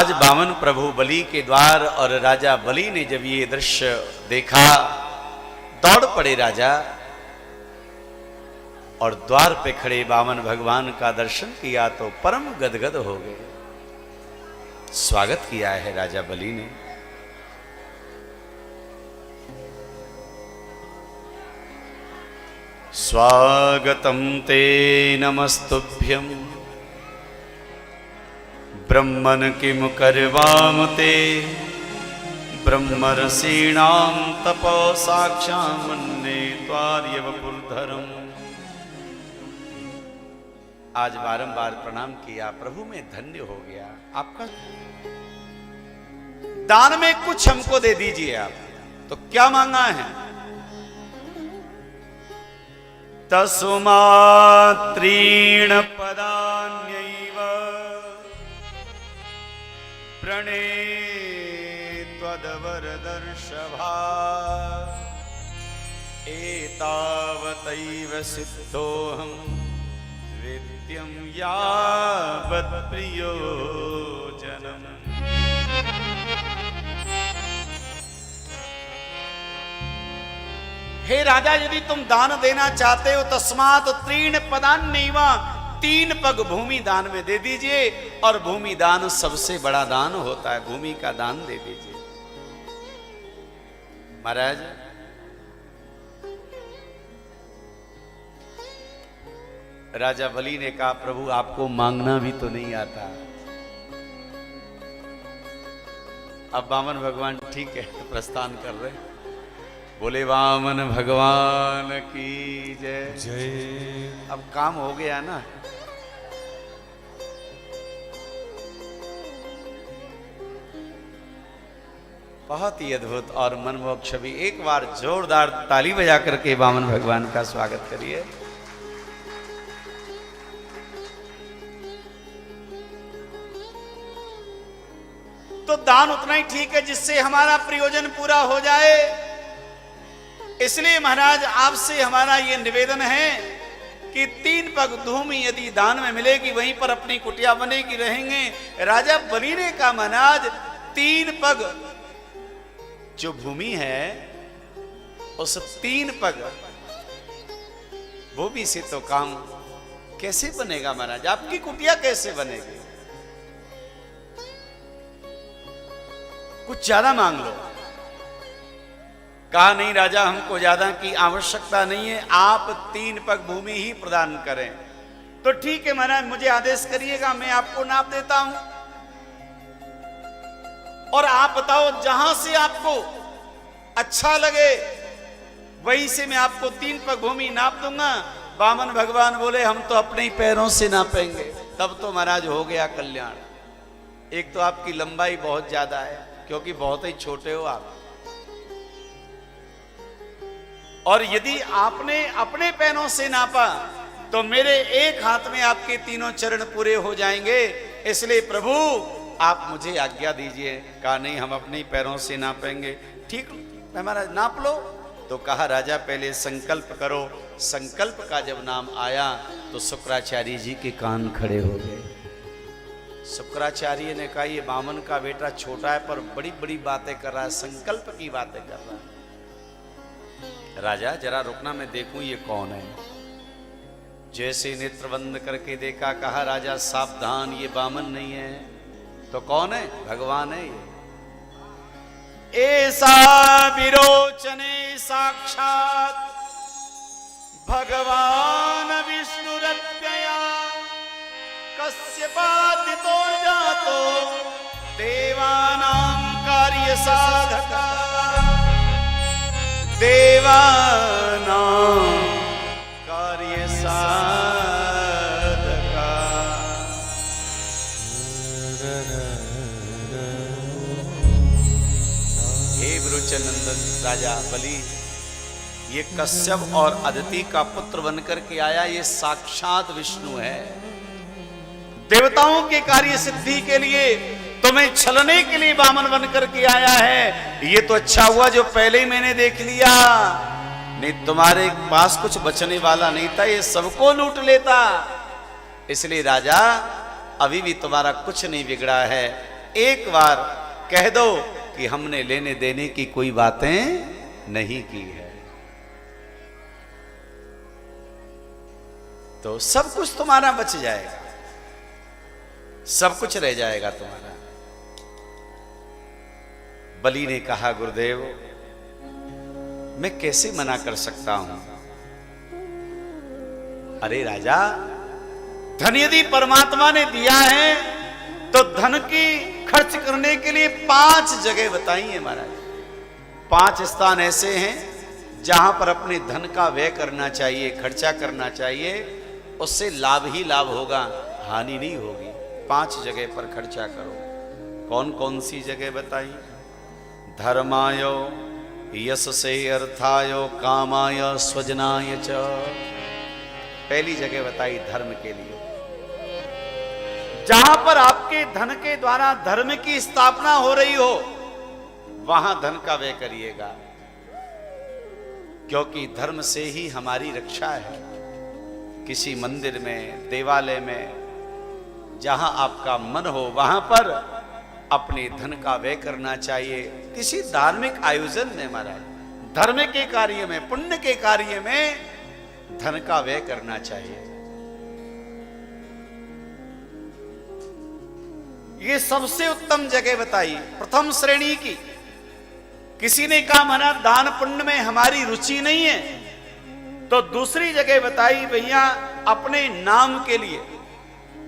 आज बामन प्रभु बलि के द्वार, और राजा बलि ने जब ये दृश्य देखा, दौड़ पड़े राजा और द्वार पे खड़े बामन भगवान का दर्शन किया तो परम गदगद हो गए। स्वागत किया है राजा बलि ने। स्वागतम ते नमस्तुभ्यं ब्रह्मन् किं करवाम ते ब्रह्मर्षीणां तपसाक्षां मन्ये त्वार्यवपुर्धरम्। आज बारंबार प्रणाम किया, प्रभु में धन्य हो गया। आपका दान में कुछ हमको दे दीजिए आप। तो क्या मांगा है? तस्मात्रीण पदान्यैव प्रणेत्वदवरदर्शभा एतावतैव सिद्धोऽहं वेद्यं यावत् प्रियोजनम्। हे राजा, यदि तुम दान देना चाहते हो तस्मात् त्रीण पदान्यैव, 3 पग भूमि दान में दे दीजिए। और भूमि दान सबसे बड़ा दान होता है, भूमि का दान दे दीजिए। महाराज, राजा बलि ने कहा, प्रभु आपको मांगना भी तो नहीं आता। अब बामन भगवान ठीक है प्रस्थान कर रहे। बोले वामन भगवान की जय जय। अब काम हो गया ना। बहुत ही अद्भुत और मनमोहक छवि। एक बार जोरदार ताली बजा करके वामन भगवान का स्वागत करिए। तो दान उतना ही ठीक है जिससे हमारा प्रयोजन पूरा हो जाए। इसलिए महाराज आपसे हमारा ये निवेदन है कि 3 पग भूमि यदि दान में मिलेगी, वहीं पर अपनी कुटिया बनेगी, रहेंगे। राजा बलि ने कहा, महाराज 3 पग जो भूमि है, उस 3 पग भूमि से तो काम कैसे बनेगा महाराज? आपकी कुटिया कैसे बनेगी? कुछ ज्यादा मांग लो। कहा, नहीं राजा, हमको ज्यादा की आवश्यकता नहीं है, आप 3 पग भूमि ही प्रदान करें। तो ठीक है महाराज, मुझे आदेश करिएगा, मैं आपको नाप देता हूं। और आप बताओ, जहां से आपको अच्छा लगे वहीं से मैं आपको 3 पग भूमि नाप दूंगा। बामन भगवान बोले, हम तो अपने ही पैरों से नापेंगे। तब तो महाराज हो गया कल्याण। एक तो आपकी लंबाई बहुत ज्यादा है, क्योंकि बहुत ही छोटे हो आप। और यदि आपने अपने पैरों से नापा तो मेरे एक हाथ में आपके 3 चरण पूरे हो जाएंगे। इसलिए प्रभु आप मुझे आज्ञा दीजिए। कहा, नहीं, हम अपने ही पैरों से नापेंगे। ठीक हमारा नाप लो। तो कहा, राजा पहले संकल्प करो। संकल्प का जब नाम आया तो शुक्राचार्य जी के कान खड़े हो गए। शुक्राचार्य ने कहा, ये बामन का बेटा छोटा है पर बड़ी बड़ी बातें कर रहा है, संकल्प की बातें कर रहा है। राजा जरा रुकना, मैं देखूं ये कौन है। जैसे नेत्र बंद करके देखा, कहा, राजा सावधान, ये बामन नहीं है। तो कौन है? भगवान है। ऐसा विरोचने साक्षात भगवान विष्णुरत्यया कश्यपादितो जातो देवानां कार्य साधका। देवानां कार्य साधका। हे विरोचनंदन राजा बलि, ये कश्यप और अदिति का पुत्र बनकर के आया, ये साक्षात विष्णु है। देवताओं के कार्य सिद्धि के लिए तुम्हें छलने के लिए वामन बनकर के आया है। ये तो अच्छा हुआ जो पहले ही मैंने देख लिया, नहीं तुम्हारे पास कुछ बचने वाला नहीं था, ये सबको लूट लेता। इसलिए राजा अभी भी तुम्हारा कुछ नहीं बिगड़ा है। एक बार कह दो कि हमने लेने देने की कोई बातें नहीं की है, तो सब कुछ तुम्हारा बच जाएगा, सब कुछ रह जाएगा तुम्हारा। बलि ने कहा, गुरुदेव मैं कैसे मना कर सकता हूं? अरे राजा, धन यदि परमात्मा ने दिया है तो धन की खर्च करने के लिए 5 जगह बताई है महाराज। 5 स्थान ऐसे हैं जहां पर अपने धन का व्यय करना चाहिए, खर्चा करना चाहिए, उससे लाभ ही लाभ होगा, हानि नहीं होगी। 5 जगह पर खर्चा करो। कौन कौन सी जगह बताई? धर्मायो यशसे अर्थायो कामाय स्वजनाय च। पहली जगह बताई धर्म के लिए, जहां पर आपके धन के द्वारा धर्म की स्थापना हो रही हो वहां धन का व्यय करिएगा, क्योंकि धर्म से ही हमारी रक्षा है। किसी मंदिर में, देवालय में, जहां आपका मन हो वहां पर अपने धन का व्यय करना चाहिए। किसी धार्मिक आयोजन में महाराज, धर्म के कार्य में, पुण्य के कार्य में धन का व्यय करना चाहिए। ये सबसे उत्तम जगह बताई, प्रथम श्रेणी की। किसी ने कहा मना दान पुण्य में हमारी रुचि नहीं है, तो दूसरी जगह बताई भैया अपने नाम के लिए।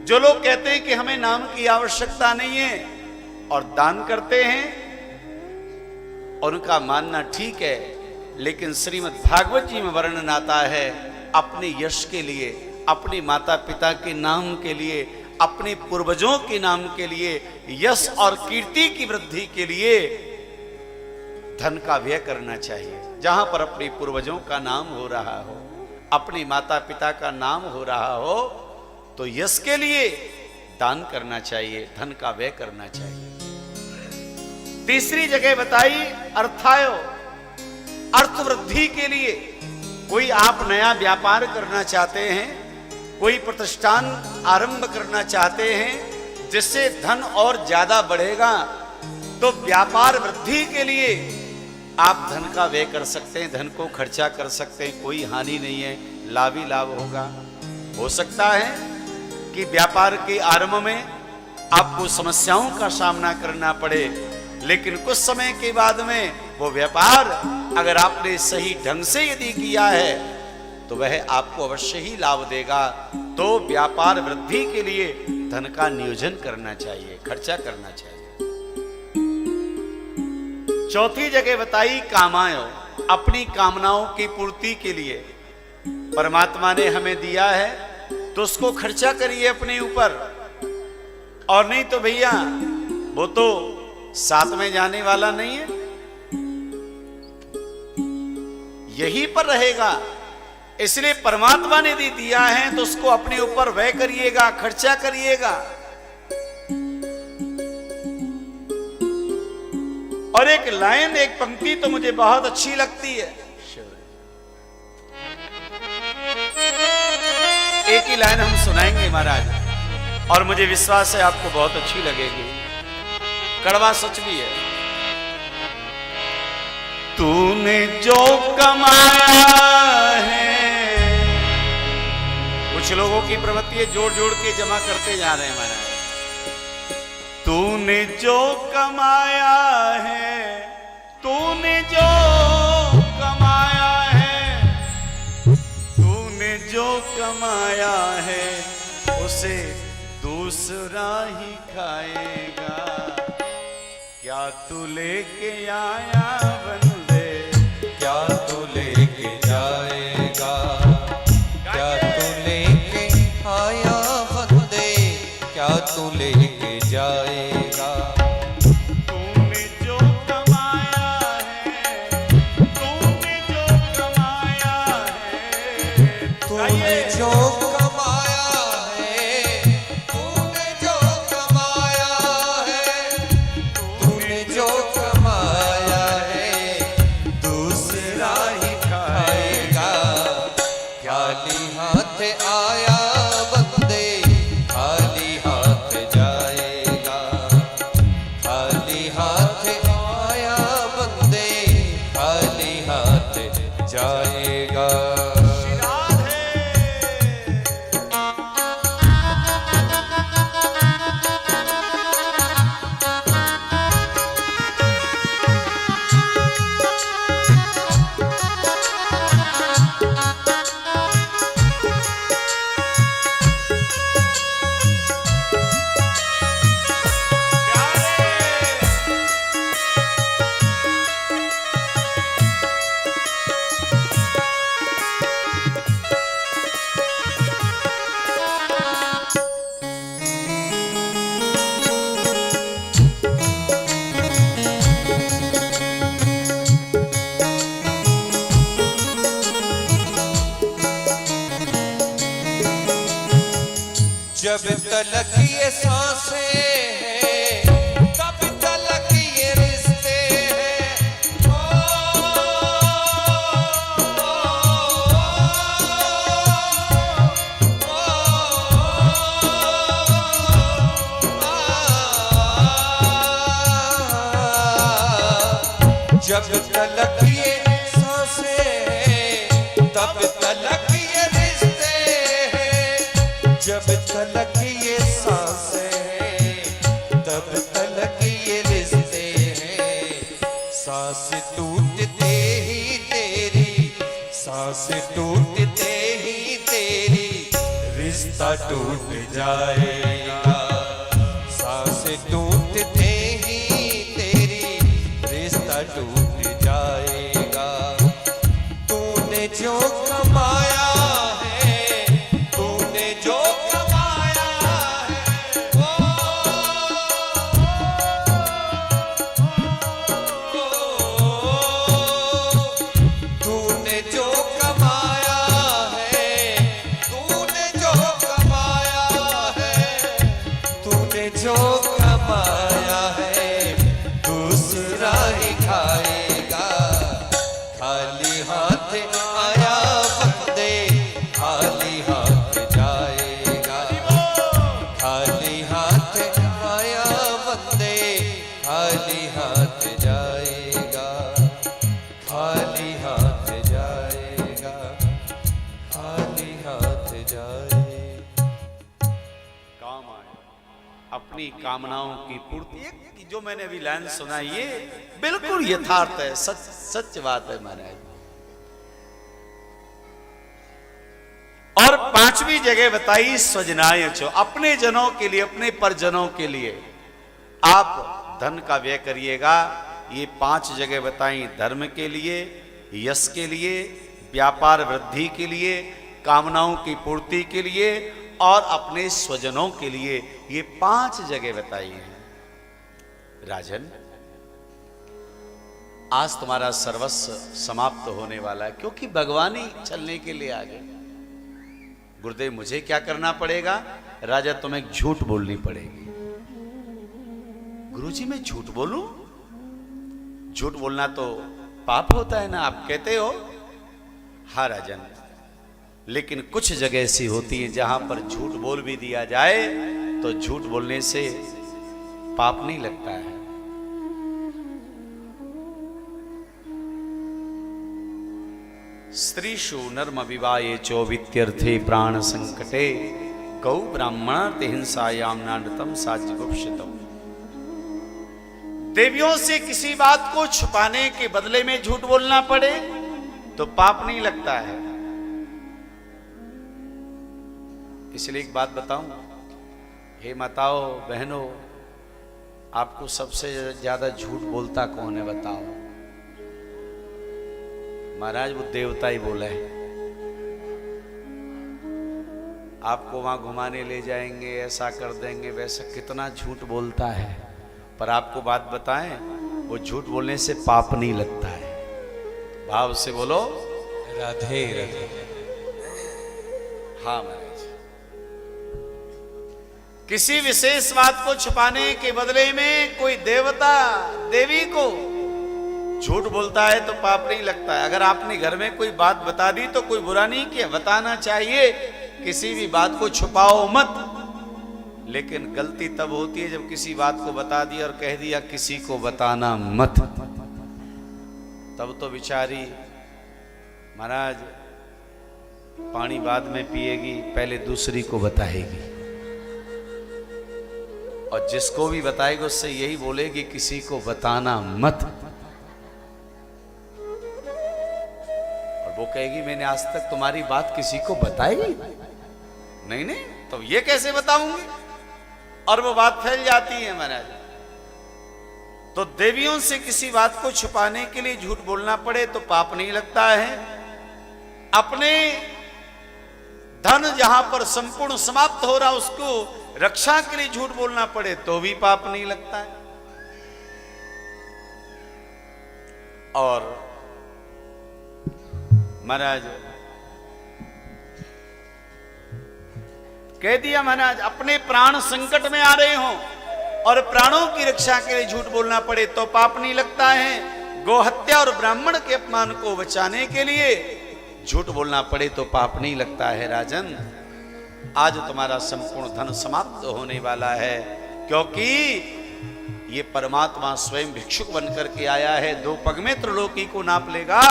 जो लोग कहते हैं कि हमें नाम की आवश्यकता नहीं है और दान करते हैं, उनका मानना ठीक है, लेकिन श्रीमद् भागवत जी में वर्णन आता है अपने यश के लिए, अपने माता पिता के नाम के लिए, अपने पूर्वजों के नाम के लिए, यश और कीर्ति की वृद्धि के लिए धन का व्यय करना चाहिए। जहां पर अपने पूर्वजों का नाम हो रहा हो, अपने माता पिता का नाम हो रहा हो, तो यश के लिए दान करना चाहिए, धन का व्यय करना चाहिए। तीसरी जगह बताई अर्थायो, अर्थ वृद्धि के लिए। कोई आप नया व्यापार करना चाहते हैं, कोई प्रतिष्ठान आरंभ करना चाहते हैं जिससे धन और ज्यादा बढ़ेगा, तो व्यापार वृद्धि के लिए आप धन का व्यय कर सकते हैं, धन को खर्चा कर सकते हैं, कोई हानि नहीं है, लाभ ही लाभ होगा। हो सकता है कि व्यापार के आरंभ में आपको समस्याओं का सामना करना पड़े, लेकिन कुछ समय के बाद में वो व्यापार अगर आपने सही ढंग से यदि किया है तो वह आपको अवश्य ही लाभ देगा। तो व्यापार वृद्धि के लिए धन का नियोजन करना चाहिए, खर्चा करना चाहिए। चौथी जगह बताई कामायो, अपनी कामनाओं की पूर्ति के लिए। परमात्मा ने हमें दिया है तो उसको खर्चा करिए अपने ऊपर, और नहीं तो भैया वो तो साथ में जाने वाला नहीं है, यहीं पर रहेगा। इसलिए परमात्मा ने यदि दिया है तो उसको अपने ऊपर व्यय करिएगा, खर्चा करिएगा। और एक लाइन, एक पंक्ति तो मुझे बहुत अच्छी लगती है। एक ही लाइन हम सुनाएंगे महाराज, और मुझे विश्वास है आपको बहुत अच्छी लगेगी। कड़वा सच भी है। तूने जो कमाया है, कुछ लोगों की प्रवृत्ति है जोड़ जोड़ के जमा करते जा रहे हैं महाराज। तूने जो कमाया है, तूने जो कमाया है, तूने जो कमाया है उसे दूसरा ही खाएगा। क्या तू लेके आया बंदे, क्या तू लेके जाएगा, क्या तू लेके आया बंदे, क्या तू लेके जाएगा। तूने जो कमाया है, तूने जो कमाया है, तूने जो कमाया है, तूने जो कमाया है, तूने जो कमाया है दूसरा ही खाएगा। खाली हाथ आया बंदे, खाली हाथ तलक ये सांसें हैं, तब तलक ये रिश्ते हैं। जब तलक ये सांसें हैं, तब तलक ये रिश्ते हैं। जब तलक ये सांसें हैं, तब तलक ये रिश्ते हैं। सांस टूटते ही तेरी, सांस टूटते ही तेरी, रिश्ता टूट जाएगा। सांस टूटते ही तेरी, रिश्ता टूट जाएगा। तूने जो कमाया है, तूने जो कमाया है, तूने जो कमाया है, तूने जो कमाया है, तूने जो कमाया है, दूसरा ही खाएगा। खाली हाथ आया बंदे, खाली हाथ जाएगा। खाली हाथ आया बंदे, खाली हाथ जाएगा। खाली हाथ जाएगा, खाली हाथ जाएगा। काम आए अपनी कामनाओं की पूर्ति। एक जो मैंने अभी लाइन सुना ये बिल्कुल यथार्थ है, सच सच बात है महाराज। और पांचवी जगह बताई स्वजनाय चो, अपने जनों के लिए, अपने परिजनों के लिए आप धन का व्यय करिएगा। ये 5 जगह बताई, धर्म के लिए, यश के लिए, व्यापार वृद्धि के लिए, कामनाओं की पूर्ति के लिए और अपने स्वजनों के लिए। ये 5 जगह बताई हैं। राजन, आज तुम्हारा सर्वस्व समाप्त होने वाला है, क्योंकि भगवान ही चलने के लिए आ गए। गुरुदेव, मुझे क्या करना पड़ेगा? राजा, तुम्हें झूठ बोलनी पड़ेगी। गुरुजी, मैं झूठ बोलूं? झूठ बोलना तो पाप होता है ना, आप कहते हो। हाँ राजन, लेकिन कुछ जगह ऐसी होती है जहां पर झूठ बोल भी दिया जाए तो झूठ बोलने से पाप नहीं लगता है। स्त्रीषु नर्म विवाहे चो वित्यर्थे प्राण संकटे, गौ ब्राह्मणार्थ हिंसायाम नानतम साज्यगुप्सितम। देवियों से किसी बात को छुपाने के बदले में झूठ बोलना पड़े तो पाप नहीं लगता है। इसलिए एक बात बताऊं, हे माताओं बहनों, आपको सबसे ज्यादा झूठ बोलता कौन है बताओ? महाराज, वो देवता ही बोला है। आपको वहां घुमाने ले जाएंगे, ऐसा कर देंगे, वैसा, कितना झूठ बोलता है। पर आपको बात बताएं, वो झूठ बोलने से पाप नहीं लगता है। भाव से बोलो राधे राधे। हाँ महाराज, किसी विशेष बात को छुपाने के बदले में कोई देवता देवी को झूठ बोलता है तो पाप नहीं लगता है। अगर आपने घर में कोई बात बता दी तो कोई बुरा नहीं किया, बताना चाहिए। किसी भी बात को छुपाओ मत, लेकिन गलती तब होती है जब किसी बात को बता दिया और कह दिया किसी को बताना मत। तब तो बेचारी महाराज पानी बाद में पिएगी, पहले दूसरी को बताएगी, और जिसको भी बताएगी उससे यही बोलेगी किसी को बताना मत। और वो कहेगी मैंने आज तक तुम्हारी बात किसी को बताई नहीं। नहीं तो ये कैसे बताऊंगी? और वो बात फैल जाती है महाराज। तो देवियों से किसी बात को छुपाने के लिए झूठ बोलना पड़े तो पाप नहीं लगता है। अपने धन जहां पर संपूर्ण समाप्त हो रहा उसको रक्षा के लिए झूठ बोलना पड़े तो भी पाप नहीं लगता है। और महाराज कह दिया महाराज अपने प्राण संकट में आ रहे हो और प्राणों की रक्षा के लिए झूठ बोलना पड़े तो पाप नहीं लगता है, गोहत्या और ब्राह्मण के अपमान को बचाने के लिए झूठ बोलना पड़े तो पाप नहीं लगता है। राजन, आज तुम्हारा संपूर्ण धन समाप्त होने वाला है, क्योंकि ये परमात्मा स्वयं भिक्षुक बनकर के आया है। 2 पग में त्रिलोकी को नाप लेगा,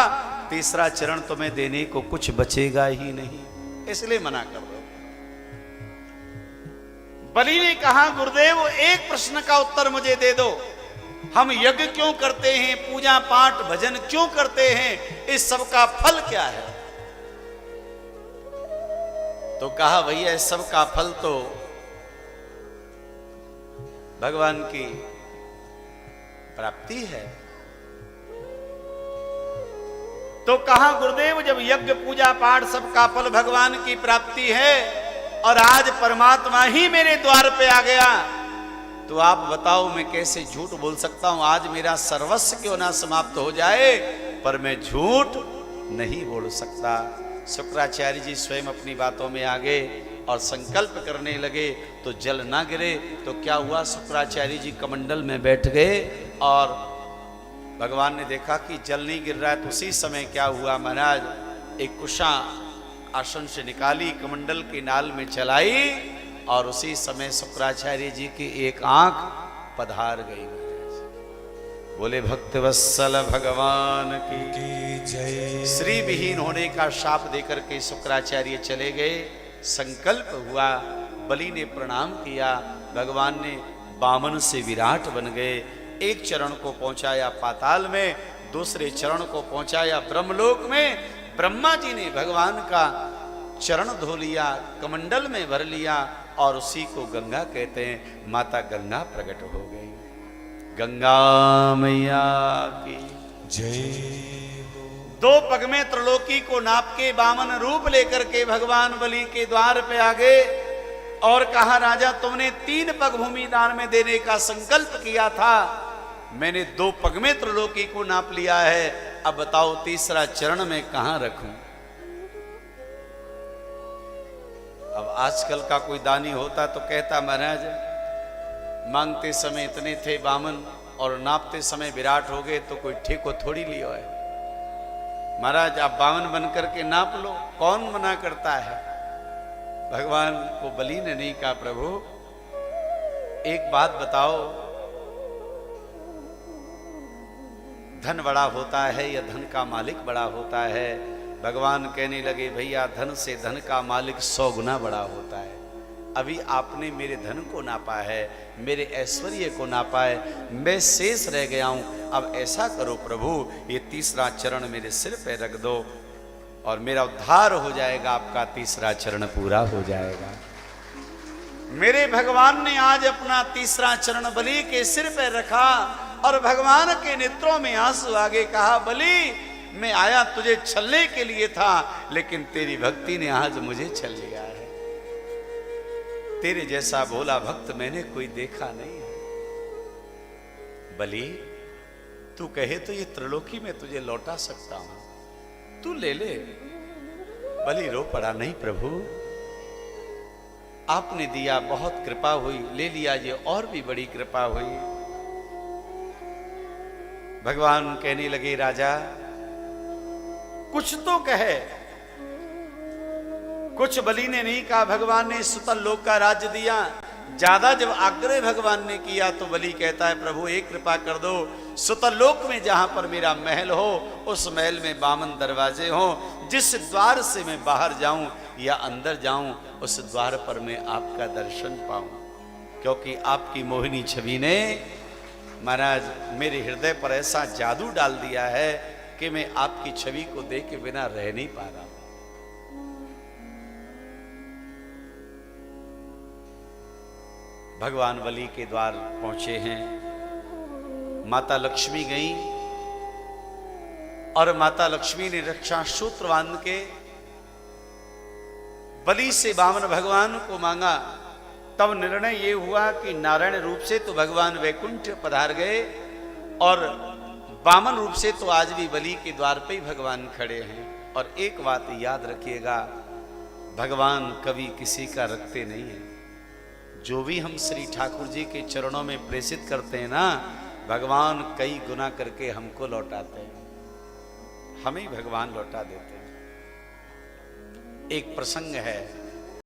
तीसरा चरण तुम्हें देने को कुछ बचेगा ही नहीं, इसलिए मना कर दो। बलि ने कहा गुरुदेव एक प्रश्न का उत्तर मुझे दे दो, हम यज्ञ क्यों करते हैं, पूजा पाठ भजन क्यों करते हैं, इस सब का फल क्या है? तो कहा भैया इस सब का फल तो भगवान की प्राप्ति है। तो कहा गुरुदेव जब यज्ञ पूजा पाठ सबका फल भगवान की प्राप्ति है और आज परमात्मा ही मेरे द्वार पे आ गया, तो आप बताओ मैं कैसे झूठ बोल सकता हूं? आज मेरा सर्वस्व क्यों ना समाप्त हो जाए, पर मैं झूठ नहीं बोल सकता। शुक्राचार्य जी स्वयं अपनी बातों में आ गए और संकल्प करने लगे, तो जल ना गिरे तो क्या हुआ, शुक्राचार्य जी कमंडल में बैठ गए और भगवान ने देखा कि जल नहीं गिर रहा है। तो उसी समय क्या हुआ महाराज, एक कुशा आसन से निकाली, कमंडल के नाल में चलाई और उसी समय शुक्राचार्य जी की एक आंख पधार गई। बोले भक्तवत्सल भगवान की जय। श्री विहीन होने का शाप देकर के शुक्राचार्य चले गए। संकल्प हुआ, बलि ने प्रणाम किया, भगवान ने वामन से विराट बन गए। एक चरण को पहुंचाया पाताल में, दूसरे चरण को पहुंचाया ब्रह्मलोक में। ब्रह्मा जी ने भगवान का चरण धो लिया, कमंडल में भर लिया और उसी को गंगा कहते हैं। माता गंगा प्रकट हो गई। गंगा मैया की जय। 2 पग में त्रिलोकी को नाप के वामन रूप लेकर के भगवान बलि के द्वार पे आ गए और कहा राजा तुमने 3 पग भूमि दान में देने का संकल्प किया था, मैंने 2 पग में त्रिलोकी को नाप लिया है, अब बताओ तीसरा चरण में कहां रखूं? अब आजकल का कोई दानी होता तो कहता महाराज मांगते समय इतने थे वामन और नापते समय विराट हो गए तो कोई ठेको थोड़ी लियो है। महाराज आप वामन बनकर के नाप लो, कौन मना करता है? भगवान को बलि ने नहीं कहा प्रभु एक बात बताओ, धन बड़ा होता है या धन का मालिक बड़ा होता है? भगवान कहने लगे भैया धन से धन का मालिक 100 गुना बड़ा होता है। अभी आपने मेरे धन को नापा है, मेरे ऐश्वर्य को नापा है, मैं शेष रह गया हूं। अब ऐसा करो प्रभु ये तीसरा चरण मेरे सिर पे रख दो और मेरा उद्धार हो जाएगा, आपका तीसरा चरण पूरा हो जाएगा। मेरे भगवान ने आज अपना तीसरा चरण बलि के सिर पे रखा और भगवान के नेत्रों में आंसू आगे। कहा बलि मैं आया तुझे छलने के लिए था, लेकिन तेरी भक्ति ने आज मुझे छल लिया है। तेरे जैसा भोला भक्त मैंने कोई देखा नहीं है। बलि तू कहे तो ये त्रिलोकी में तुझे लौटा सकता हूं, तू ले ले। बलि रो पड़ा, नहीं प्रभु आपने दिया, बहुत कृपा हुई, ले लिया, ये और भी बड़ी कृपा हुई। भगवान कहने लगे राजा कुछ तो कहे। कुछ बलि ने नहीं कहा, भगवान ने सुतल लोक का राज्य दिया। ज्यादा जब आग्रह भगवान ने किया तो बलि कहता है प्रभु एक कृपा कर दो, सुतल लोक में जहां पर मेरा महल हो उस महल में 52 दरवाजे हो, जिस द्वार से मैं बाहर जाऊं या अंदर जाऊं उस द्वार पर मैं आपका दर्शन पाऊं, क्योंकि आपकी मोहिनी छवि ने महाराज मेरे हृदय पर ऐसा जादू डाल दिया है कि मैं आपकी छवि को देख के बिना रह नहीं पा रहा। भगवान बलि के द्वार पहुंचे हैं। माता लक्ष्मी गई और माता लक्ष्मी ने रक्षा सूत्र बांध के बलि से वामन भगवान को मांगा। तब निर्णय ये हुआ कि नारायण रूप से तो भगवान वैकुंठ पधार गए और वामन रूप से तो आज भी बलि के द्वार पे ही भगवान खड़े हैं। और एक बात याद रखिएगा, भगवान कभी किसी का रखते नहीं है। जो भी हम श्री ठाकुर जी के चरणों में प्रेषित करते हैं ना, भगवान कई गुना करके हमको लौटाते हैं, हमें भगवान लौटा देते हैं। एक प्रसंग है,